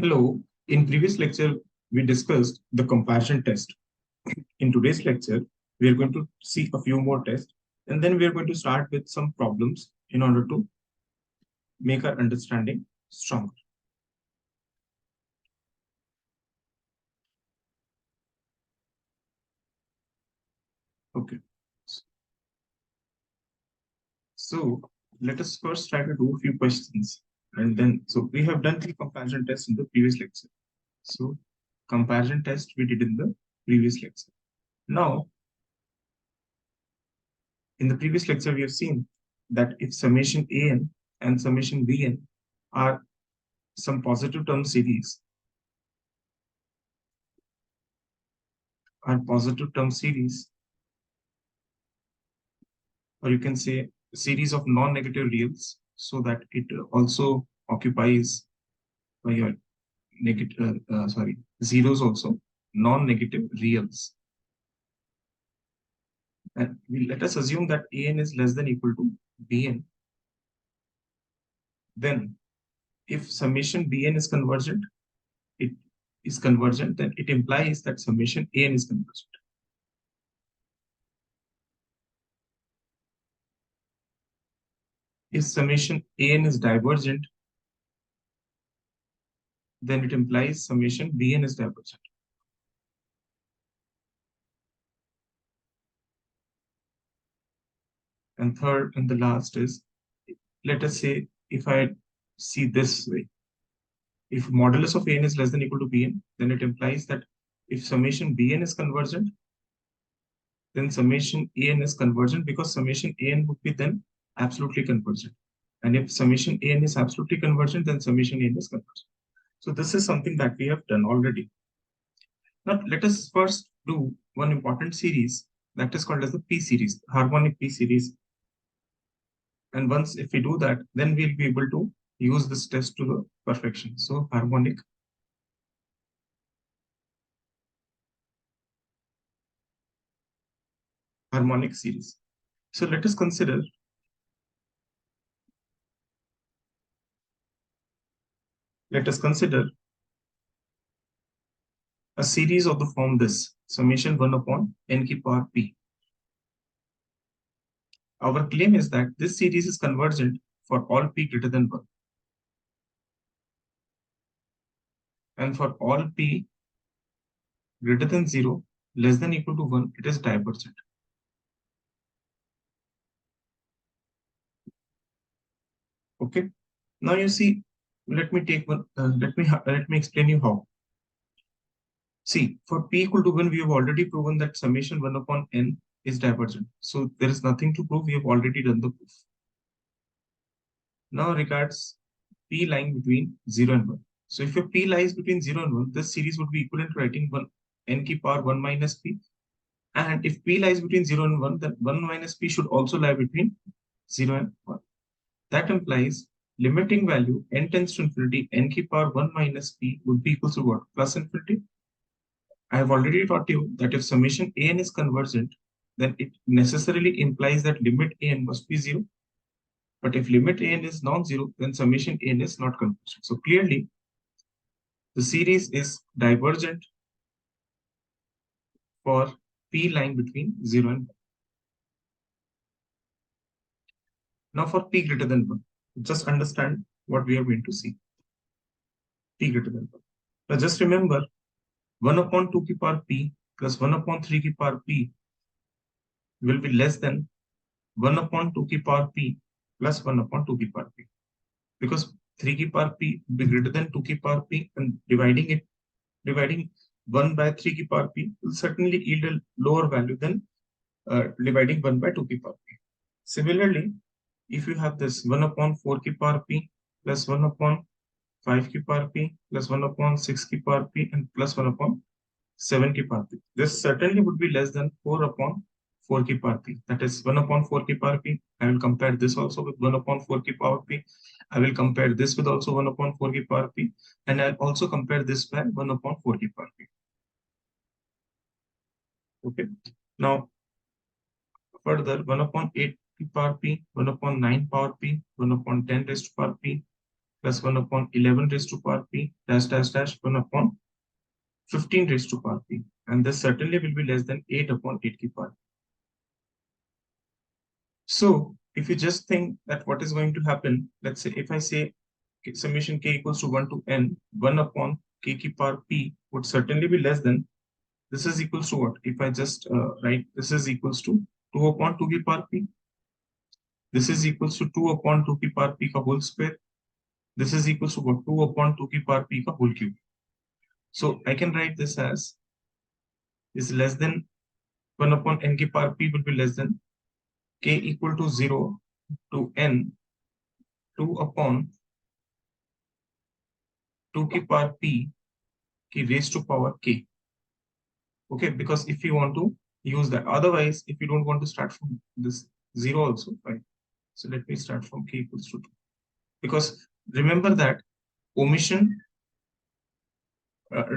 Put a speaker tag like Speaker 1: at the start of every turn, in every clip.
Speaker 1: Hello, in previous lecture, we discussed the comparison test. In today's lecture, we are going to see a few more tests, and then we are going to start with some problems in order to make our understanding stronger. Okay. So let us first try to do a few questions. And then, so we have done the comparison test in the previous lecture. So comparison test we did in the previous lecture. Now, in the previous lecture, we have seen that if summation an and summation bn are some positive term series, or you can say series of non-negative reals, so that it also occupies your negative, zeros also, non-negative reals. And let us assume that an is less than equal to bn. Then, if summation bn is convergent, then it implies that summation an is convergent. If summation an is divergent, then it implies summation bn is divergent. And third and the last is, let us say, if I see this way, if modulus of an is less than equal to bn, then it implies that if summation bn is convergent, then summation an is convergent, because summation an would be then absolutely convergent. And if summation an is absolutely convergent, then summation an is convergent. So this is something that we have done already. Now let us first do one important series that is called as the P series, harmonic P series. And once if we do that, then we'll be able to use this test to the perfection. So harmonic series. So let us consider a series of the form this, summation 1 upon n ki power p. Our claim is that this series is convergent for all p greater than 1. And for all p greater than 0, less than equal to 1, it is divergent. Okay. Now you see, let me explain you how. See, for p equal to 1, we have already proven that summation 1 upon n is divergent. So there is nothing to prove. We have already done the proof. Now regards p lying between 0 and 1. So if your p lies between 0 and 1, this series would be equivalent to writing 1 n ki power 1 minus p. And if p lies between 0 and 1, then 1 minus p should also lie between 0 and 1. That implies limiting value n tends to infinity, n ki power 1 minus p would be equal to what? Plus infinity. I have already taught you that if summation an is convergent, then it necessarily implies that limit an must be 0. But if limit an is non-zero, then summation an is not convergent. So clearly, the series is divergent for p lying between 0 and 1. Now for p greater than 1, just understand what we are going to see. P greater than 1. Now just remember, 1 upon 2 ki power p plus 1 upon 3 ki power p will be less than 1 upon 2 ki power p plus 1 upon 2 ki power p. Because 3 ki power p will be greater than 2 ki power p, and dividing 1 by 3 ki power p will certainly yield a lower value than dividing 1 by 2 ki power p. Similarly, if you have this 1 upon 4 ki power p plus 1 upon 5 ki power p plus 1 upon 6 ki power p and plus 1 upon 7 ki power p, this certainly would be less than 4 upon 4 ki power p. That is 1 upon 4 ki power p. I will compare this also with 1 upon 4 ki power p. I will compare this with also 1 upon 4 ki power p. And I'll also compare this by 1 upon 4 ki power p. Okay. Now, further, 1 upon 8 ki power p, 1 upon 9 power p, 1 upon 10 raised to power p, plus 1 upon 11 raised to power p dash dash dash 1 upon 15 raised to power p. And this certainly will be less than 8 upon 8 ki power. So if you just think that what is going to happen, let's say if I say summation k equals to 1 to n, 1 upon k ki power p would certainly be less than, this is equals to what? If I just write, this is equals to 2 upon 2 ki power p. This is equals to 2 upon 2 ki power p ka whole square. This is equals to what? 2 upon 2 ki power p ka whole cube. So I can write this as is less than 1 upon n ki power p will be less than k equal to 0 to n 2 upon 2 ki power p ki raised to power k. Okay, because if you want to use that, otherwise, if you don't want to start from this 0 also, fine. So let me start from k equals to 2. Because remember that omission,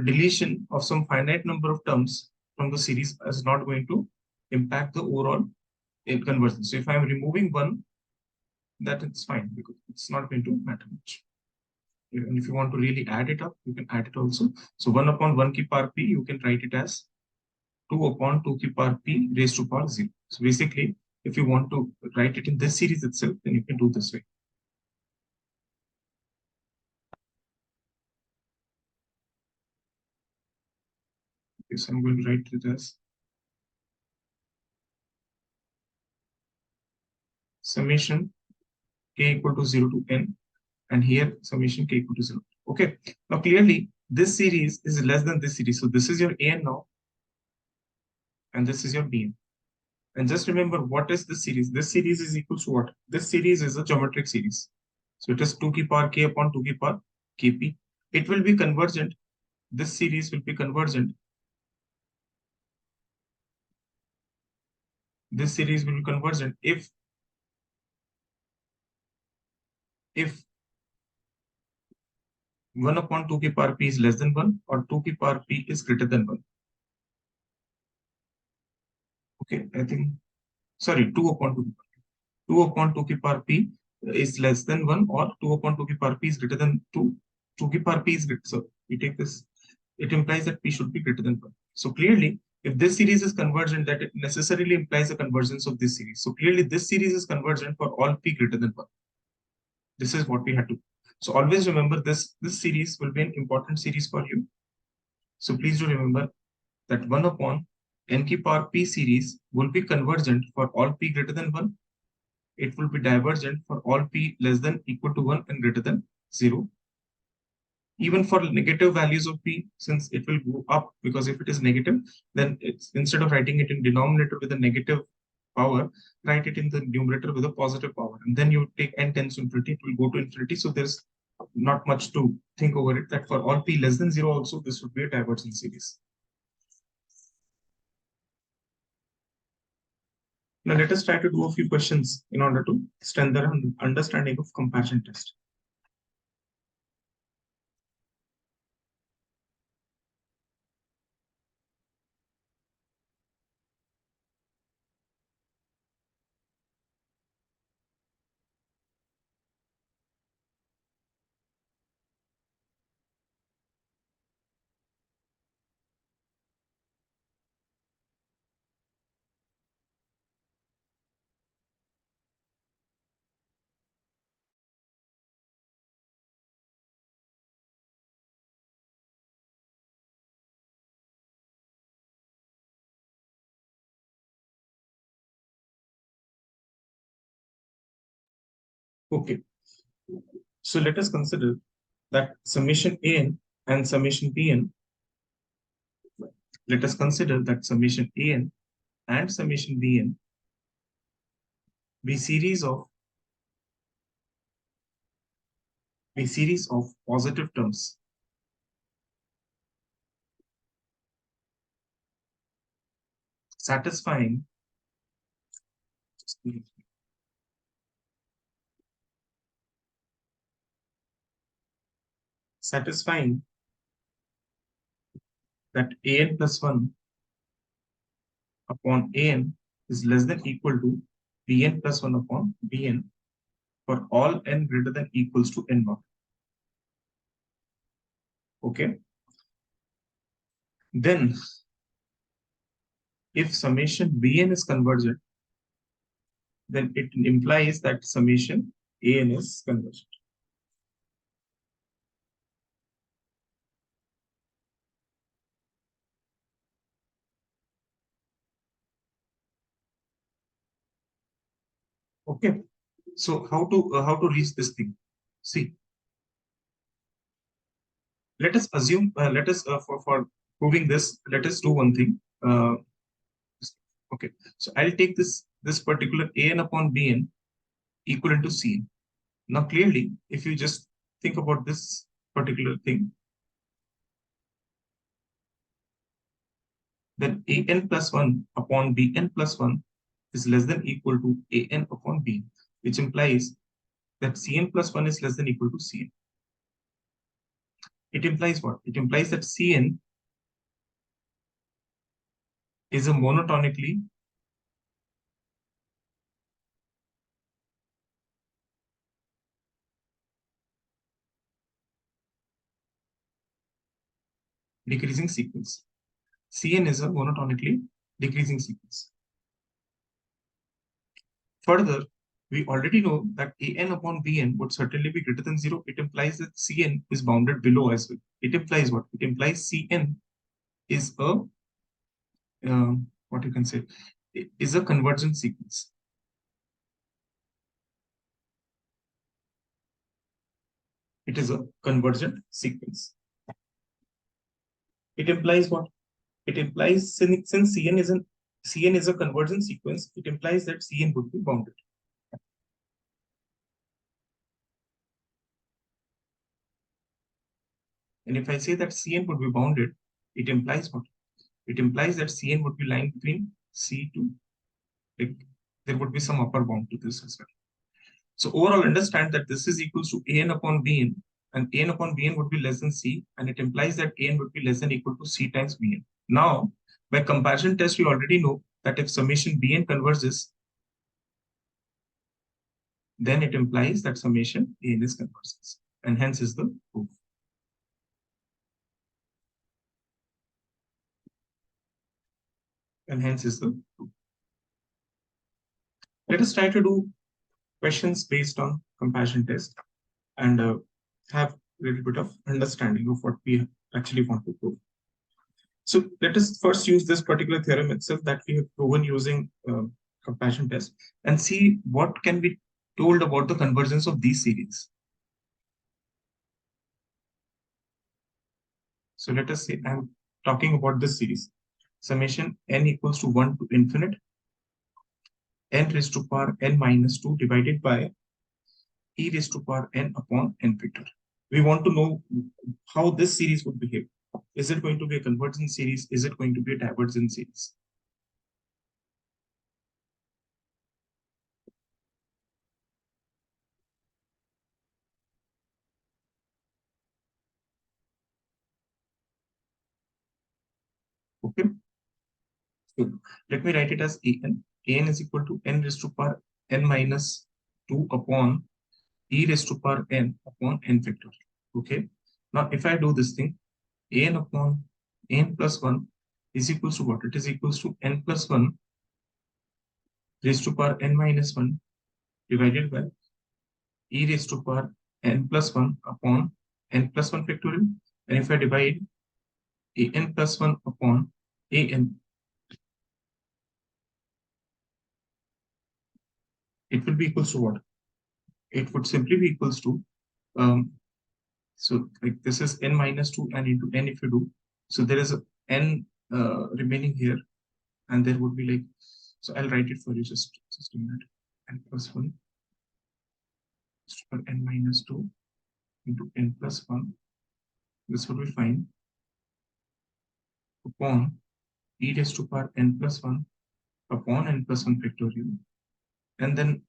Speaker 1: deletion of some finite number of terms from the series is not going to impact the overall in conversion. So if I'm removing one, that it's fine because it's not going to matter much. And if you want to really add it up, you can add it also. So 1 upon 1 ki power p, you can write it as 2 upon 2 ki power p raised to power 0. So basically, if you want to write it in this series itself, then you can do this way. Okay, so I'm going to write it as summation k equal to 0 to n, and here summation k equal to 0. Okay, now clearly this series is less than this series. So this is your an now, and this is your bn. And just remember, what is this series? This series is equal to what? This series is a geometric series. So it is 2 ki power k upon 2 ki power kp. It will be convergent. This series will be convergent. This series will be convergent if 1 upon 2 ki power p is less than 1 or 2 ki power p is greater than 1. Okay, I think, sorry, 2 upon 2. 2 upon 2 ki power p is less than 1 or 2 upon 2 ki power p is greater than 2. 2 ki power p is greater. So we take this, it implies that p should be greater than 1. So clearly, if this series is convergent, that it necessarily implies a convergence of this series. So clearly, this series is convergent for all p greater than 1. This is what we had to. So always remember this series will be an important series for you. So please do remember that 1 upon n ki power p series will be convergent for all p greater than 1. It will be divergent for all p less than equal to 1 and greater than 0. Even for negative values of p, since it will go up, because if it is negative, then it's instead of writing it in denominator with a negative power, write it in the numerator with a positive power. And then you take n tends to infinity, it will go to infinity. So there's not much to think over it, that for all p less than 0 also, this would be a divergent series. Now let us try to do a few questions in order to strengthen the understanding of comparison test. Okay, so let us consider that summation an and summation bn. Let us consider that summation an and summation bn be series of positive terms satisfying satisfying that an plus 1 upon an is less than equal to bn plus 1 upon bn for all n greater than equals to n naught. Okay. Then if summation Bn is convergent, then it implies that summation An is convergent. Okay. So how to reach this thing? See, let us assume, let us for proving this, let us do one thing. Okay, so I'll take this particular An upon Bn equivalent to Cn. Now clearly, if you just think about this particular thing, then An plus 1 upon Bn plus 1 is less than equal to An upon Bn, which implies that Cn plus 1 is less than equal to Cn. It implies what? It implies that Cn is a monotonically decreasing sequence. Cn is a monotonically decreasing sequence. Further, we already know that An upon Bn would certainly be greater than 0. It implies that Cn is bounded below as well. It implies what? It implies Cn is a, what you can say, is a convergent sequence. It is a convergent sequence. It implies what? It implies since Cn is a convergent sequence, it implies that Cn would be bounded. And if I say that Cn would be bounded, it implies what? It implies that Cn would be lying between C to, like, there would be some upper bound to this as well. So overall, understand that this is equals to An upon Bn, and An upon Bn would be less than C, and it implies that An would be less than equal to C times Bn. Now, by comparison test, we already know that if summation Bn converges, then it implies that summation An is convergence, and hence is the proof. And hence is the proof. Let us try to do questions based on comparison test and have a little bit of understanding of what we actually want to prove. So let us first use this particular theorem itself that we have proven using comparison test and see what can be told about the convergence of these series. So let us say I'm talking about this series. Summation n equals to 1 to infinite n raised to power n minus 2 divided by e raised to power n upon n factor. We want to know how this series would behave. Is it going to be a convergent series? Is it going to be a divergent series? Okay. So let me write it as an. An is equal to n raised to power n minus 2 upon e raised to power n upon n factorial. Okay. Now, if I do this thing, an upon n plus 1 is equals to what? It is equals to n plus 1 raised to power n minus 1 divided by e raised to power n plus 1 upon n plus 1 factorial. And if I divide an plus 1 upon an, it will be equals to what? It would simply be equals to, so like this is n minus 2 and into n if you do. So there is a n remaining here, and there would be like, so I'll write it for you, just a minute. N plus 1 for n minus 2 into n plus 1. This would be fine upon e raised to power n plus 1 upon n plus 1 factorial, and then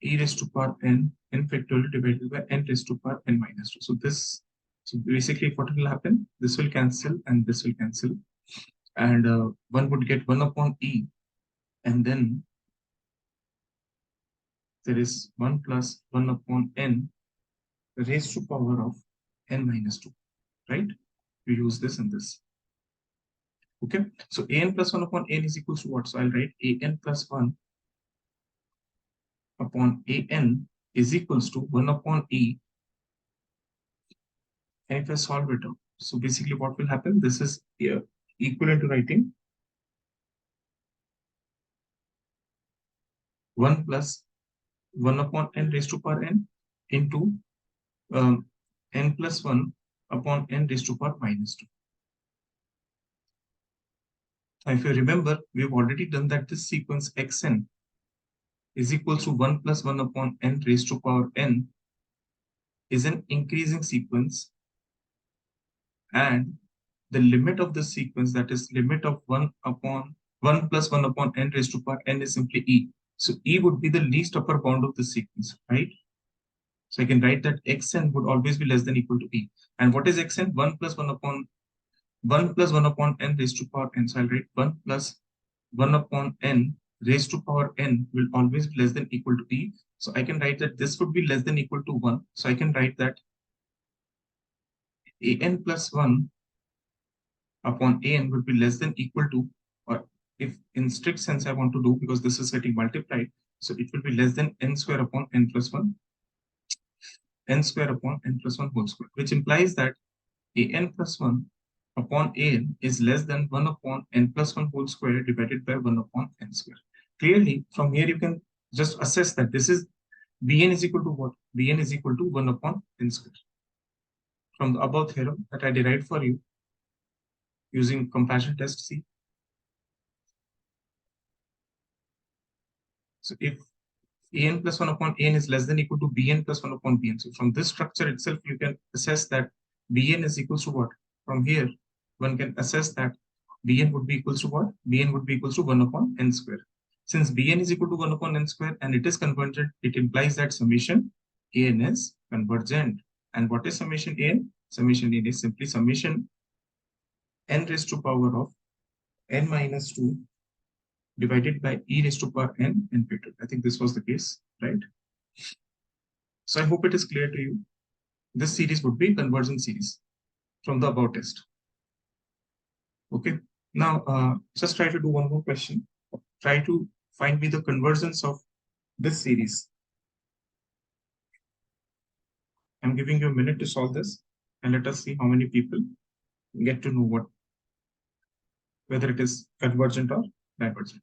Speaker 1: e raised to power n factorial divided by n raised to power n minus 2. So this, so basically what will happen, this will cancel and this will cancel, and one would get 1 upon e, and then there is 1 plus 1 upon n raised to power of n minus 2, right? you use this and this. Okay, so an plus 1 upon n is equals to what? So I'll write an plus 1 upon an is equals to 1 upon e. And if I solve it out, so basically what will happen? This is equivalent to writing 1 plus 1 upon n raised to power n into n plus 1 upon n raised to power minus 2. Now, if you remember, we've already done that this sequence xn is equals to 1 plus 1 upon n raised to power n is an increasing sequence, and the limit of the sequence, that is limit of 1 plus 1 upon n raised to power n, is simply e. So e would be the least upper bound of the sequence, right? So I can write that xn would always be less than equal to e. And what is xn? 1 plus 1 upon n raised to power n. So I'll write 1 plus 1 upon n raised to power n will always be less than equal to e. So I can write that this would be less than equal to 1. So I can write that an plus 1 upon an would be less than equal to, or if in strict sense I want to do, because this is getting multiplied, so it will be less than n square upon n plus 1, n square upon n plus 1 whole square, which implies that an plus 1 upon an is less than 1 upon n plus 1 whole square divided by 1 upon n square. Clearly, from here you can just assess that this is bn is equal to what? Bn is equal to 1 upon n square. From the above theorem that I derived for you using comparison test C. So if an plus 1 upon n is less than equal to bn plus 1 upon bn. So from this structure itself, you can assess that bn is equals to what? From here, one can assess that bn would be equals to what? Bn would be equals to 1 upon n square. Since bn is equal to 1 upon n square and it is convergent, it implies that summation an is convergent. And what is summation an? Summation an is simply summation n raised to power of n minus 2 divided by e raised to power n factorial. I think this was the case, right? So I hope it is clear to you. This series would be convergent series from the above test. Okay. Now, just try to do one more question. Try to find me the convergence of this series. I'm giving you a minute to solve this, and let us see how many people get to know whether it is convergent or divergent.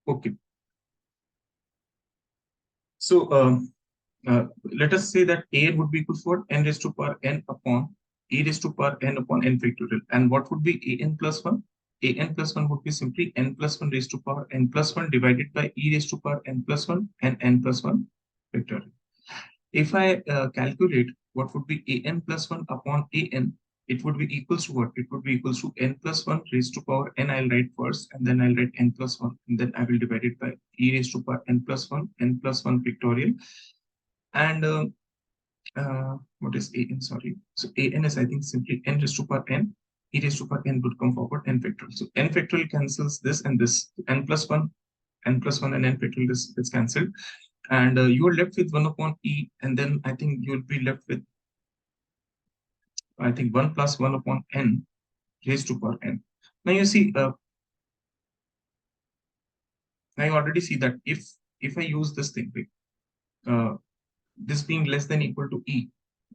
Speaker 1: Okay. So let us say that an would be equal to what? N raised to power n upon e raised to power n upon n factorial. And what would be an plus 1? An plus 1 would be simply n plus 1 raised to power n plus 1 divided by e raised to power n plus 1 and n plus 1 factorial. If I calculate what would be an plus 1 upon an, it would be equals to what? It would be equals to n plus 1 raised to power n. I'll write first, and then I'll write n plus 1, and then I will divide it by e raised to power n plus 1 factorial. And what is an? Sorry. So an is, I think, simply n raised to power n. E raised to power n would come forward n factorial. So n factorial cancels this and this. N plus 1 and n factorial is cancelled. And you are left with 1 upon e. And then I think you'll be left with, I think, 1 plus 1 upon n raised to power n. Now you see, now you already see that if I use this thing, this being less than equal to e,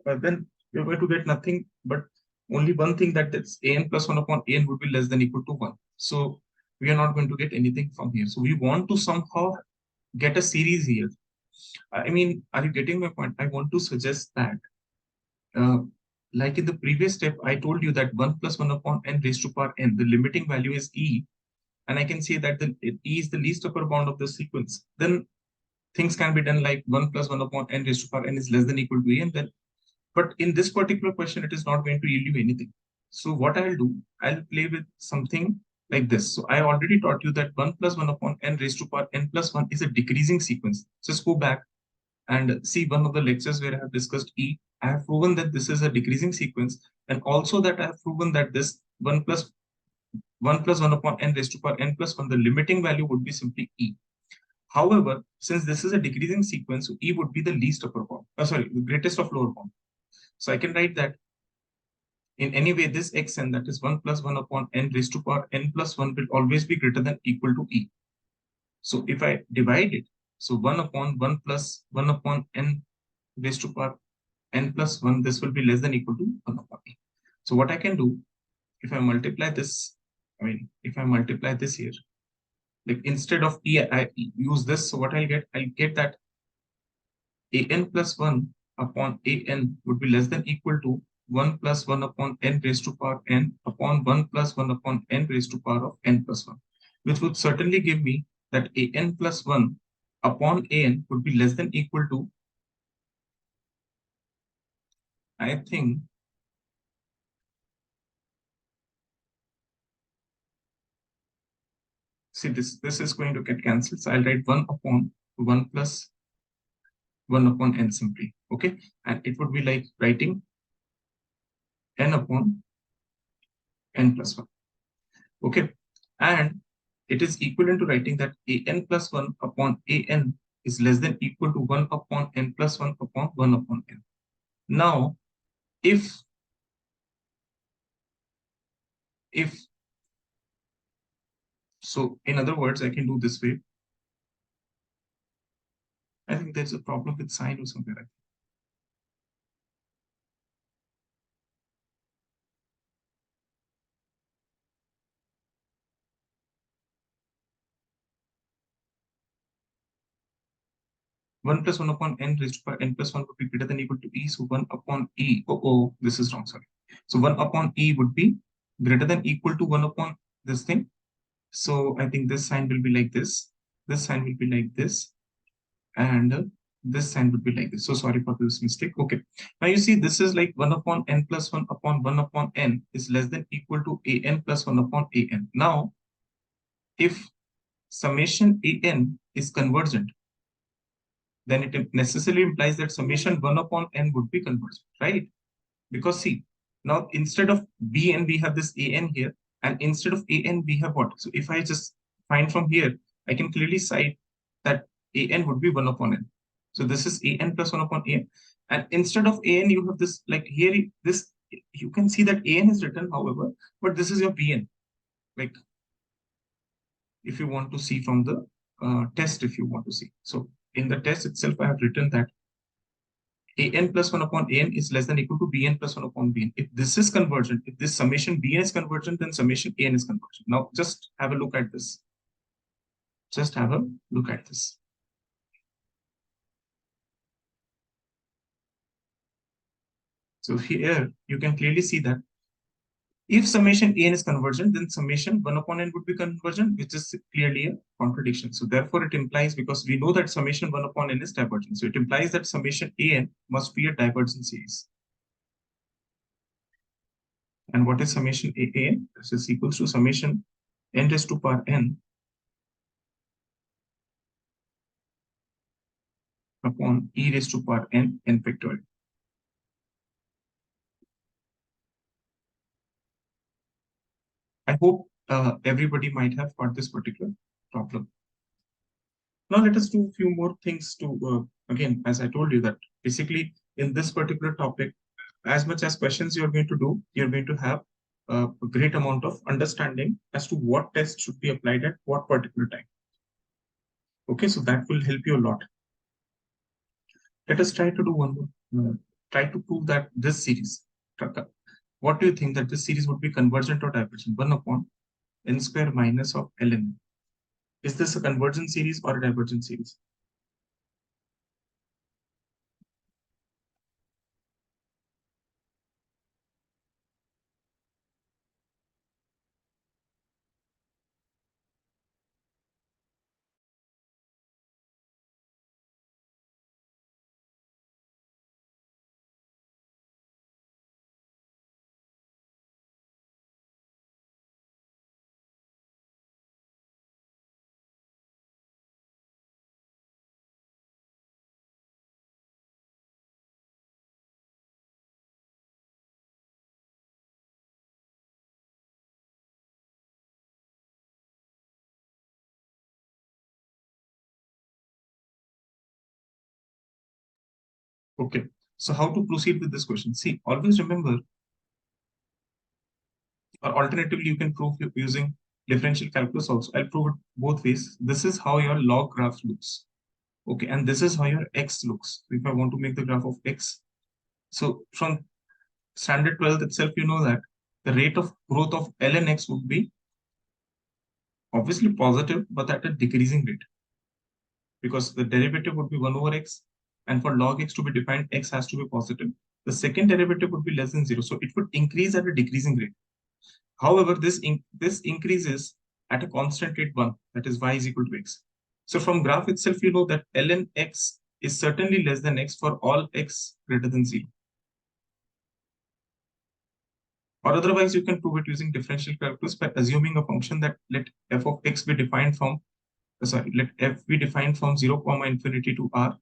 Speaker 1: then you're going to get nothing but only one thing, that is an plus 1 upon n would be less than equal to 1. So we are not going to get anything from here. So we want to somehow get a series here. I mean, are you getting my point? I want to suggest that, like in the previous step, I told you that 1 plus 1 upon n raised to power n, the limiting value is e, and I can say that e is the least upper bound of the sequence. Then things can be done like 1 plus 1 upon n raised to power n is less than equal to a, and then, but in this particular question, it is not going to yield you anything. So what I'll do, I'll play with something like this. So I already taught you that 1 plus 1 upon n raised to power n plus 1 is a decreasing sequence. Just go back and see one of the lectures where I have discussed E. I have proven that this is a decreasing sequence, and also that I have proven that this 1 plus 1 upon n raised to power n plus 1, the limiting value would be simply E. However, since this is a decreasing sequence, so E would be the least upper bound. The greatest of lower bound. So I can write that in any way, this xn, that is 1 plus 1 upon n raised to power n plus 1, will always be greater than equal to E. So if I divide it, so 1 upon 1 plus 1 upon n raised to power n plus 1, this will be less than equal to 1 upon E. So what I can do, if I multiply this, if I multiply this here, like instead of E, I use this. So what I'll get that an plus 1 upon an would be less than equal to 1 plus 1 upon n raised to power n upon 1 plus 1 upon n raised to power of n plus 1, which would certainly give me that an plus 1 upon an would be less than equal to, I think, see, this is going to get cancelled. So I'll write 1 upon 1 plus 1 upon n simply. Okay. And it would be like writing n upon n plus 1. Okay. And it is equivalent to writing that an plus 1 upon an is less than equal to 1 upon n plus 1 upon 1 upon n. Now, if so, in other words, I can do this way. I think there's a problem with sign or somewhere. 1 plus 1 upon n raised to power n plus 1 would be greater than equal to E. So 1 upon E. Oh, this is wrong. Sorry. So 1 upon E would be greater than equal to 1 upon this thing. So I think this sign will be like this. This sign will be like this. And this sign would be like this. So sorry for this mistake. Okay. Now you see, this is like 1 upon n plus 1 upon 1 upon n is less than equal to an plus 1 upon an. Now, if summation an is convergent, then it necessarily implies that summation 1 upon n would be convergent, right? Because see, now instead of bn, we have this an here, and instead of an, we have what? So if I just find from here, I can clearly cite that an would be 1 upon n. So this is an plus 1 upon an. And instead of an, you have this, like here, this, you can see that an is written, however, but this is your bn. Like, if you want to see from the test, if you want to see. So in the test itself, I have written that an plus 1 upon an is less than equal to bn plus 1 upon bn. If this is convergent, if this summation bn is convergent, then summation an is convergent. Now, just have a look at this. Just have a look at this. So here, you can clearly see that if summation an is convergent, then summation 1 upon n would be convergent, which is clearly a contradiction. So therefore, it implies, because we know that summation 1 upon n is divergent. So it implies that summation an must be a divergent series. And what is summation an? This is equals to summation n raised to power n upon e raised to power n factorial. I hope everybody might have got this particular problem. Now let us do a few more things to, again, as I told you that basically in this particular topic, as much as questions you're going to do, you're going to have a great amount of understanding as to what test should be applied at what particular time. Okay, so that will help you a lot. Let us try to do one more. Try to prove that this series, what do you think that this series would be convergent or divergent? 1 upon n square minus of ln. Is this a convergent series or a divergent series? Okay. So how to proceed with this question? See, always remember, or alternatively, you can prove using differential calculus also. I'll prove it both ways. This is how your log graph looks. Okay, and this is how your x looks. If I want to make the graph of x, so from standard 12th itself, you know that the rate of growth of ln x would be obviously positive, but at a decreasing rate, because the derivative would be 1 over x, and for log x to be defined, x has to be positive. The second derivative would be less than 0, so it would increase at a decreasing rate. However, this increases at a constant rate 1, that is y is equal to x. So from graph itself, you know that ln x is certainly less than x for all x greater than 0. Or otherwise, you can prove it using differential calculus by assuming a function that let f of x be defined from, let f be defined from 0, infinity to r.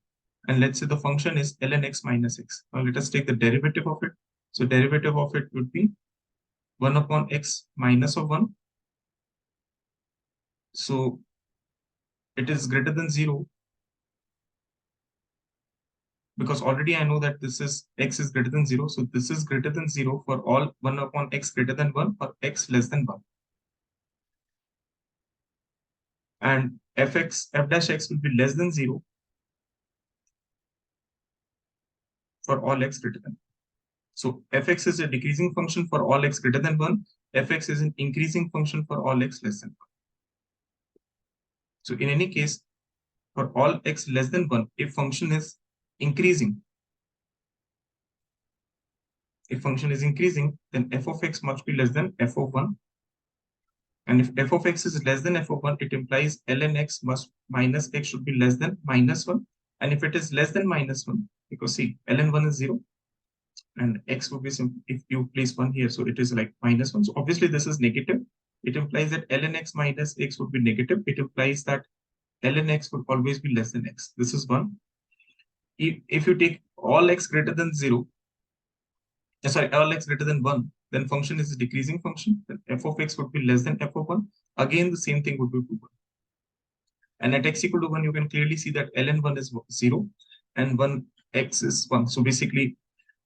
Speaker 1: And let's say the function is ln x minus x. Now let us take the derivative of it. So derivative of it would be 1 upon x minus of 1. So it is greater than 0, because already I know that this is x is greater than 0. So this is greater than 0 for all 1 upon x greater than 1 or x less than 1. And f dash x will be less than 0 for all x greater than 1. So fx is a decreasing function for all x greater than 1. Fx is an increasing function for all x less than 1. So in any case, for all x less than 1, if function is increasing, then f of x must be less than f of 1. And if f of x is less than f of 1, it implies ln x must minus x should be less than minus 1. And if it is less than minus 1, because see, ln 1 is 0, and x would be simple if you place 1 here, so it is like minus 1. So obviously this is negative. It implies that ln x minus x would be negative. It implies that ln x would always be less than x. This is 1. If you take all x greater than 0, all x greater than 1, then function is a decreasing function. Then f of x would be less than f of 1. Again, the same thing would be true. And at x equal to 1, you can clearly see that ln 1 is 0 and 1x is 1. So basically,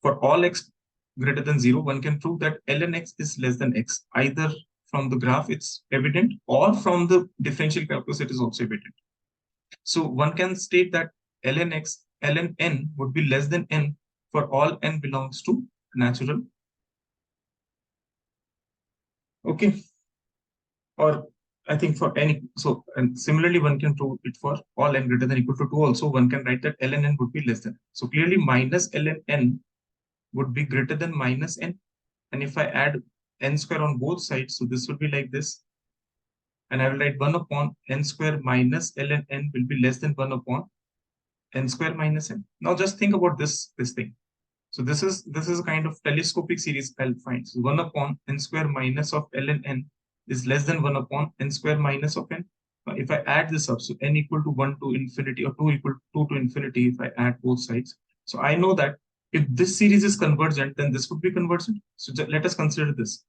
Speaker 1: for all x greater than 0, one can prove that ln x is less than x. Either from the graph, it's evident, or from the differential calculus, it is also evident. So one can state that ln n would be less than n for all n belongs to natural. Okay. Or I think for any, so and similarly, one can prove it for all n greater than equal to 2 also. One can write that ln n would be less than. So clearly minus ln n would be greater than minus n. And if I add n square on both sides, so this would be like this. And I will write 1 upon n square minus ln n will be less than 1 upon n square minus n. Now just think about this thing. So this is a kind of telescopic series I'll find. So 1 upon n square minus of ln n is less than 1 upon n square minus of n. Now, if I add this up, so n equal to 1 to infinity or 2 equal to 2 to infinity, if I add both sides. So I know that if this series is convergent, then this would be convergent. So let us consider this.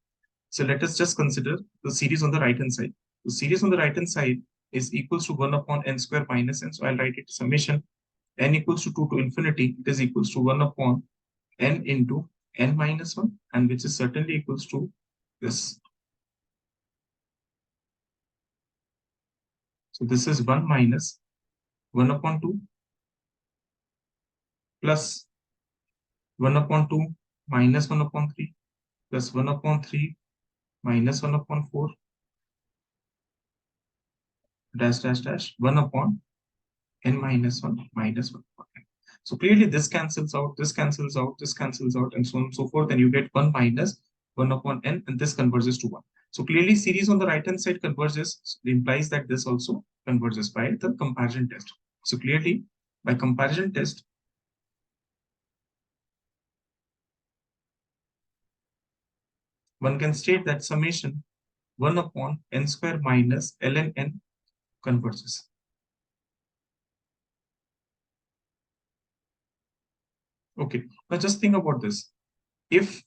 Speaker 1: So let us just consider the series on the right hand side. The series on the right hand side is equals to 1 upon n square minus n. So I'll write it summation n equals to 2 to infinity. It is equals to 1 upon n into n minus 1, and which is certainly equals to this. So this is 1 minus 1 upon 2 plus 1 upon 2 minus 1 upon 3 plus 1 upon 3 minus 1 upon 4 dash dash dash 1 upon n minus 1 minus 1 upon n. So clearly this cancels out, this cancels out, this cancels out, and so on and so forth. And you get 1 minus 1 upon n, and this converges to 1. So clearly series on the right hand side converges. So it implies that this also converges by the comparison test. So clearly by comparison test, one can state that summation 1 upon n square minus ln n converges. Okay, now just think about this. If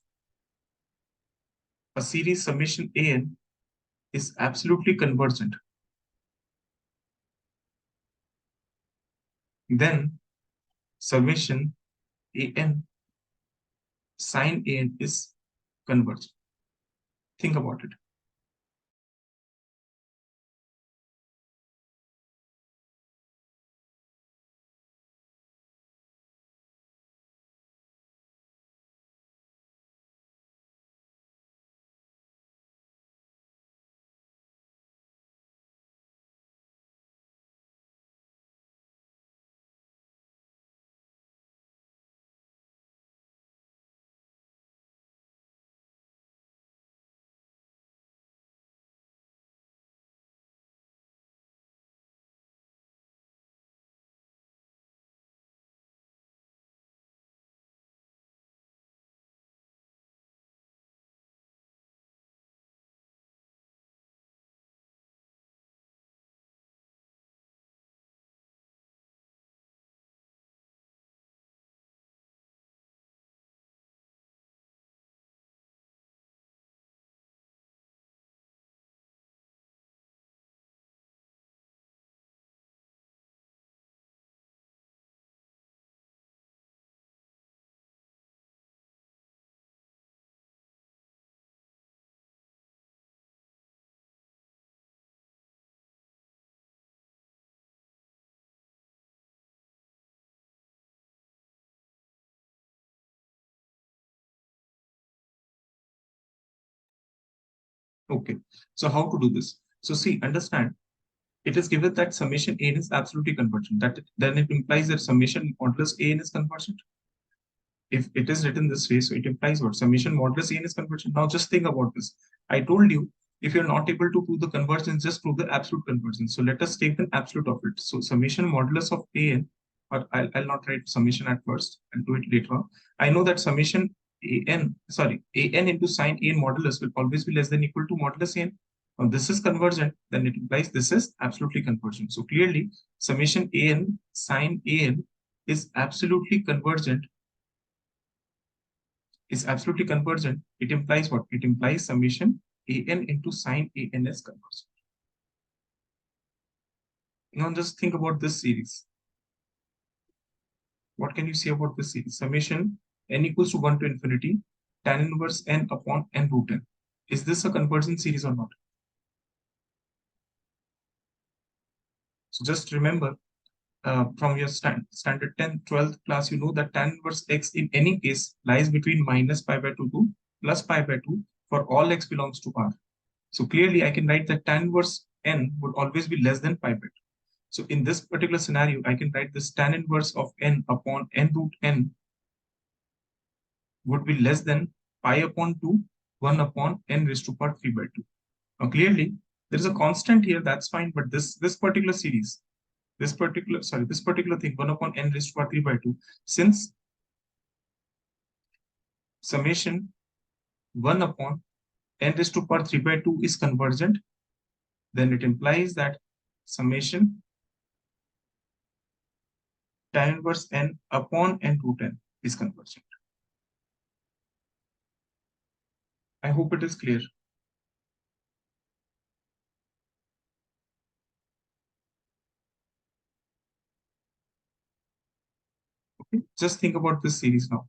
Speaker 1: a series summation an is absolutely convergent, then summation an sine an is convergent. Think about it. Okay, so how to do this? So see, understand, it is given that summation an is absolutely convergent. Then it implies that summation modulus an is convergent. If it is written this way, so it implies what? Summation modulus an is convergent. Now just think about this. I told you, if you're not able to prove the convergence, just prove the absolute convergence. So let us take the absolute of it. So summation modulus of an, or I'll not write summation at first, I'll do it later on. I know that summation an into sine an modulus will always be less than equal to modulus an. Now this is convergent, then it implies this is absolutely convergent. So clearly, summation an sine an is absolutely convergent, it implies what? It implies summation an into sine an is convergent. Now just think about this series. What can you say about this series? Summation n equals to 1 to infinity, tan inverse n upon n root n. Is this a convergent series or not? So just remember, from your standard 10th, 12th class, you know that tan inverse x in any case lies between minus pi by 2 to plus pi by 2 for all x belongs to R. So clearly I can write that tan inverse n would always be less than pi by 2. So in this particular scenario, I can write this tan inverse of n upon n root n would be less than pi upon 2, 1 upon n raised to power 3 by 2. Now clearly, there is a constant here, that's fine, but this particular series, this particular thing, 1 upon n raised to power 3 by 2, since summation 1 upon n raised to power 3 by 2 is convergent, then it implies that summation tan inverse n upon n root n is convergent. I hope it is clear. Okay, just think about this series now.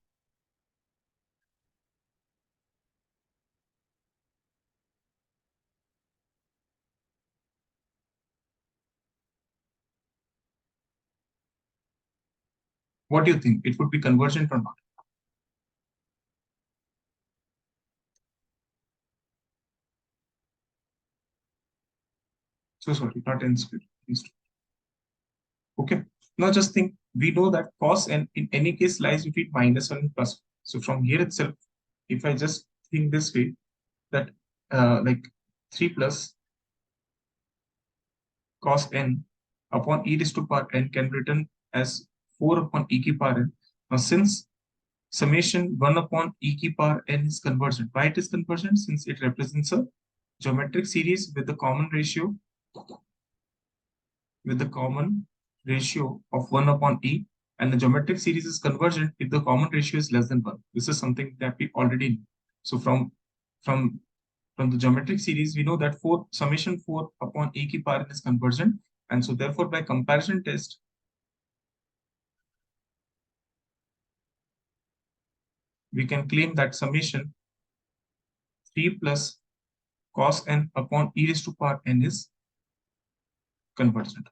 Speaker 1: What do you think? It would be convergent or not? So sorry, not n squared. Okay. Now just think, we know that cos n in any case lies between minus 1 and plus 1. So from here itself, if I just think this way, that like 3 plus cos n upon e raised to power n can be written as 4 upon e ki power n. Now since summation 1 upon e ki power n is convergent, why it is convergent? Since it represents a geometric series with the common ratio of 1 upon e, and the geometric series is convergent if the common ratio is less than 1. This is something that we already know. So from the geometric series, we know that summation 4 upon e ki power n is convergent, and so therefore by comparison test, we can claim that summation 3 plus cos n upon e raised to power n is convergent.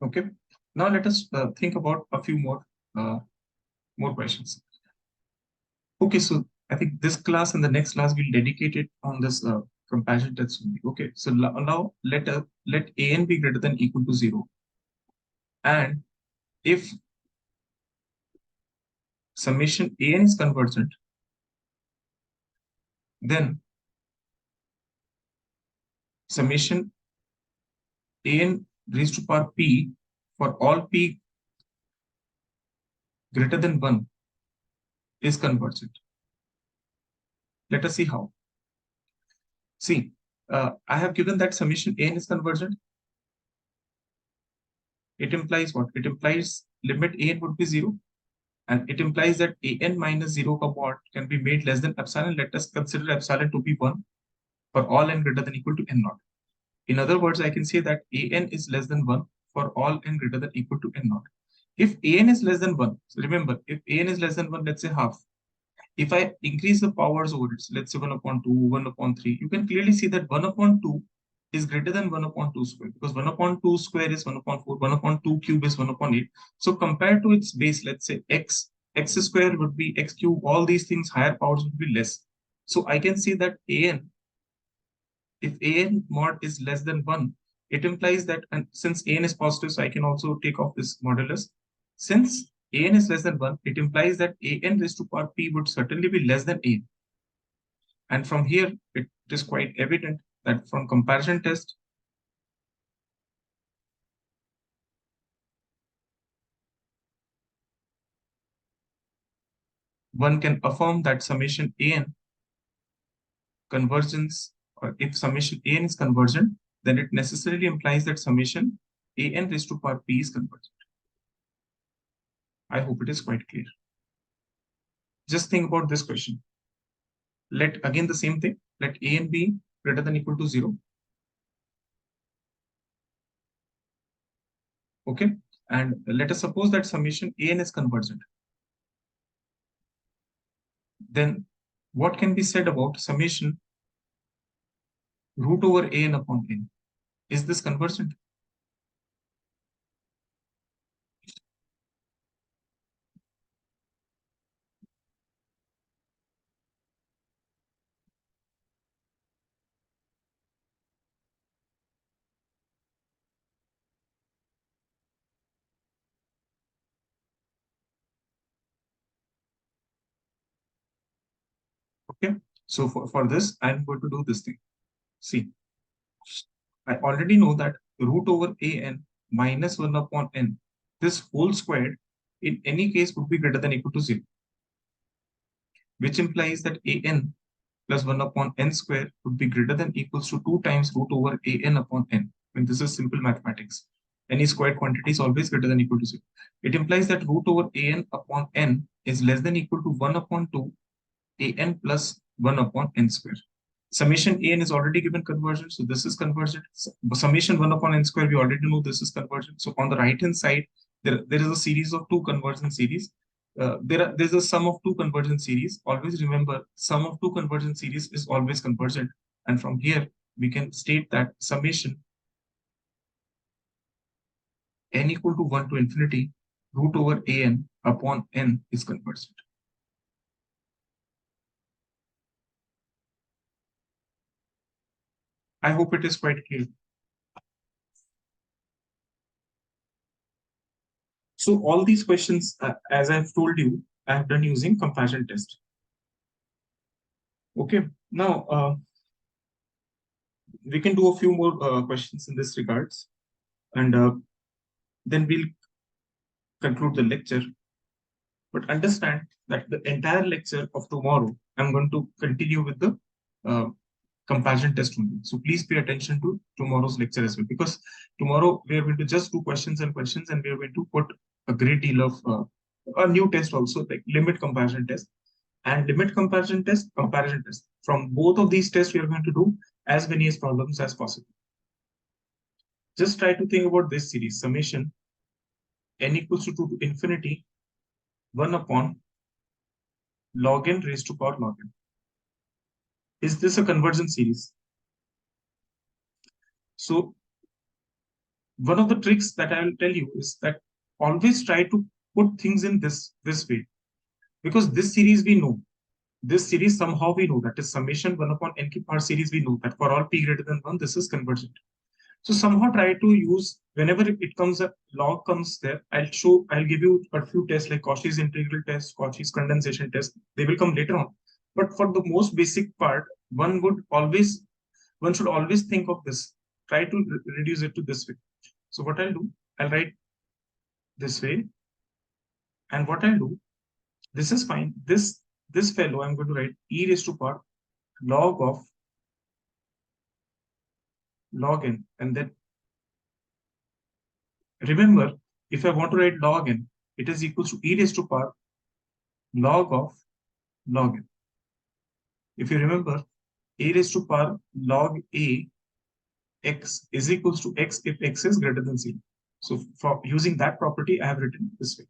Speaker 1: Okay. Now let us think about a few more questions. Okay, so I think this class and the next class will dedicate it on this comparison test only. Okay, so now let an be greater than equal to 0, and if summation an is convergent, then summation an raised to power p for all p greater than 1 is convergent. Let us see how. See, I have given that summation an is convergent. It implies what? It implies limit an would be 0, and it implies that an minus 0 mod can be made less than epsilon. Let us consider epsilon to be 1 for all n greater than equal to n naught. In other words, I can say that an is less than 1 for all n greater than equal to n naught. If an is less than 1, so remember, if an is less than 1, let's say half. If I increase the powers over it, let's say 1 upon 2, 1 upon 3, you can clearly see that 1 upon 2 is greater than 1 upon 2 square, because 1 upon 2 square is 1 upon 4, 1 upon 2 cube is 1 upon 8. So compared to its base, let's say x square would be x cube, all these things, higher powers would be less. So I can see that an, if an mod is less than 1, it implies that, and since an is positive, so I can also take off this modulus. Since an is less than 1, it implies that an raised to power p would certainly be less than a. And from here, it is quite evident that from comparison test, one can affirm that summation an convergence, or if summation an is convergent, then it necessarily implies that summation an raised to power p is convergent. I hope it is quite clear. Just think about this question. Let again the same thing, let a and b greater than equal to 0. Okay, and let us suppose that summation an is convergent. Then what can be said about summation root over an upon n? Is this convergent? Okay, so for this, I'm going to do this thing. See, I already know that root over an minus 1 upon n, this whole squared, in any case would be greater than equal to 0, which implies that an plus 1 upon n square would be greater than equals to 2 times root over an upon n. When this is simple mathematics, any squared quantity is always greater than equal to 0. It implies that root over an upon n is less than equal to 1 upon 2 an plus 1 upon n square. Summation an is already given convergent, so this is convergent. Summation 1 upon n square, we already know this is convergent. So on the right hand side, there is a series of 2 convergent series. There's a sum of 2 convergent series. Always remember, sum of 2 convergent series is always convergent. And from here, we can state that summation n equal to 1 to infinity root over an upon n is convergent. I hope it is quite clear. So all these questions, as I've told you, I have done using comparison test. Okay, now we can do a few more questions in this regards, and then we'll conclude the lecture. But understand that the entire lecture of tomorrow, I'm going to continue with the uh, comparison test only. So please pay attention to tomorrow's lecture as well, because tomorrow we are going to just do questions, and we are going to put a great deal of a new test also, like limit comparison test and limit comparison test, comparison test. From both of these tests, we are going to do as many as problems as possible. Just try to think about this series, summation n equals to 2 to infinity 1 upon log n raised to power log n. Is this a convergence series? So one of the tricks that I will tell you is that always try to put things in this way, because this series we know, this series somehow we know, that is summation 1 upon n ki power series, we know that for all p greater than 1 this is convergent. So somehow try to use, whenever it comes up, log comes there, I'll give you a few tests like Cauchy's integral test, Cauchy's condensation test. They will come later on. But for the most basic part, one should always think of this. Try to reduce it to this way. So what I'll do, I'll write this way. And what I'll do, this is fine. This fellow, I'm going to write e raised to power log of log n. And then remember, if I want to write log n, it is equal to e raised to power log of log n. If you remember, a raised to power log a x is equals to x if x is greater than 0. So for using that property, I have written this way.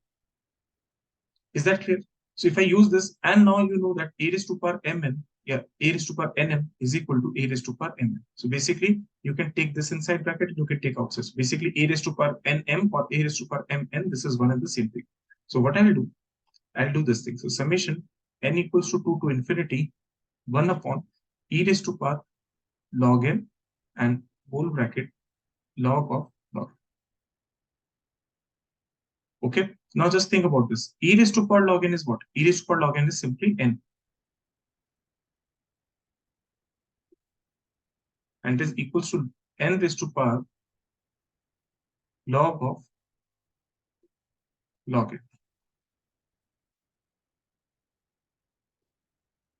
Speaker 1: Is that clear? So if I use this, and now you know that a raised to power mn, yeah, a raised to power nm is equal to a raised to power mn. So basically, you can take this inside bracket, you can take outside. So basically, a raised to power nm or a raised to power mn, this is one and the same thing. So what I will do, I'll do this thing. So summation n equals to 2 to infinity 1 upon e raised to power log n and whole bracket log of log. Okay, now just think about this. E raised to power log n is what? E raised to power log n is simply n. And it is equals to n raised to power log of log n.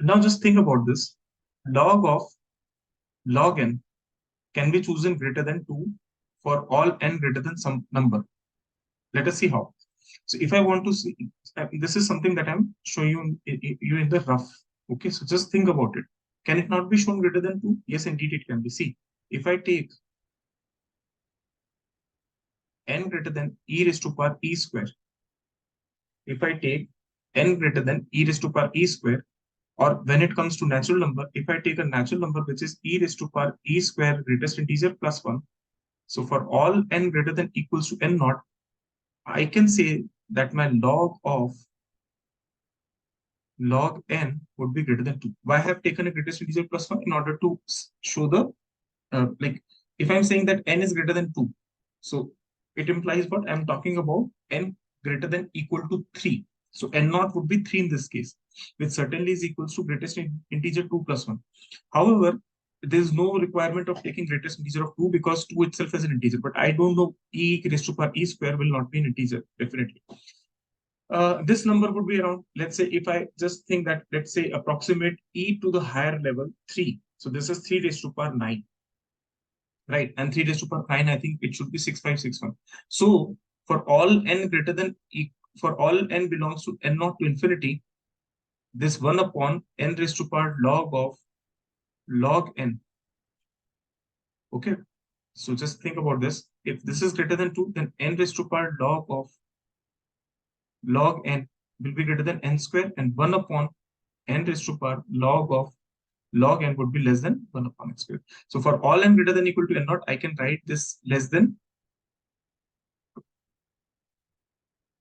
Speaker 1: Now just think about this. Log of log n can be chosen greater than 2 for all n greater than some number. Let us see how. So if I want to see, this is something that I'm showing you in the rough. Okay, so just think about it. Can it not be shown greater than 2? Yes, indeed it can be. See, if I take n greater than e raised to power e square, if I take n greater than e raised to power e square, or when it comes to natural number, if I take a natural number which is e raised to power e square greatest integer plus 1, so for all n greater than equals to n naught, I can say that my log of log n would be greater than 2. Why I have taken a greatest integer plus 1? In order to show the, like, if I'm saying that n is greater than 2, so it implies what? I'm talking about n greater than equal to 3. So n naught would be 3 in this case, which certainly is equals to greatest integer 2 plus 1. However, there is no requirement of taking greatest integer of 2 because 2 itself is an integer. But I don't know, e raised to power e square will not be an integer, definitely. This number would be around, let's say, if I just think that, let's say, approximate e to the higher level 3. So this is 3 raised to power 9, right? And 3 raised to power 9, I think it should be 6561. So for all n greater than for all n belongs to n naught to infinity, this 1 upon n raised to power log of log n. Okay, so just think about this. If this is greater than 2, then n raised to power log of log n will be greater than n square, and 1 upon n raised to power log of log n would be less than 1 upon n square. So for all n greater than equal to n naught, I can write this less than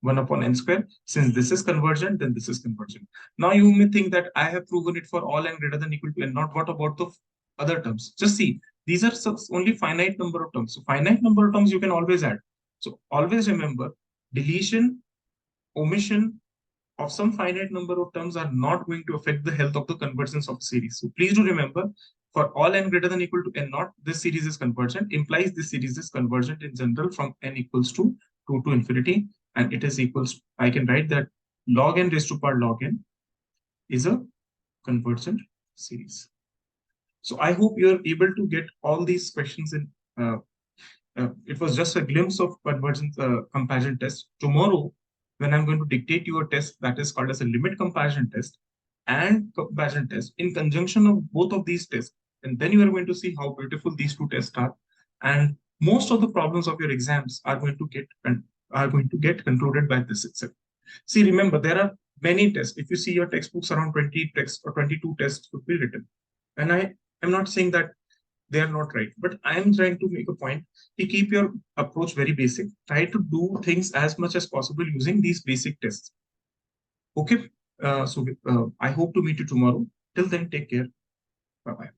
Speaker 1: 1 upon n square. Since this is convergent, then this is convergent. Now you may think that I have proven it for all n greater than equal to n naught. What about the other terms? Just see, these are only finite number of terms. So finite number of terms you can always add. So always remember, deletion, omission of some finite number of terms are not going to affect the health of the convergence of the series. So please do remember, for all n greater than equal to n naught, this series is convergent, implies this series is convergent in general from n equals to 2 to infinity, and it is equals, I can write that log n raised to power log n is a convergent series. So I hope you're able to get all these questions in. It was just a glimpse of convergence comparison test. Tomorrow, when I'm going to dictate you a test that is called as a limit comparison test and comparison test in conjunction of both of these tests, and then you are going to see how beautiful these two tests are. And most of the problems of your exams are going to get concluded by this itself. See, remember, there are many tests. If you see your textbooks, around 20 tests or 22 tests would be written. And I am not saying that they are not right, but I am trying to make a point to keep your approach very basic. Try to do things as much as possible using these basic tests. Okay. I hope to meet you tomorrow. Till then, take care. Bye bye.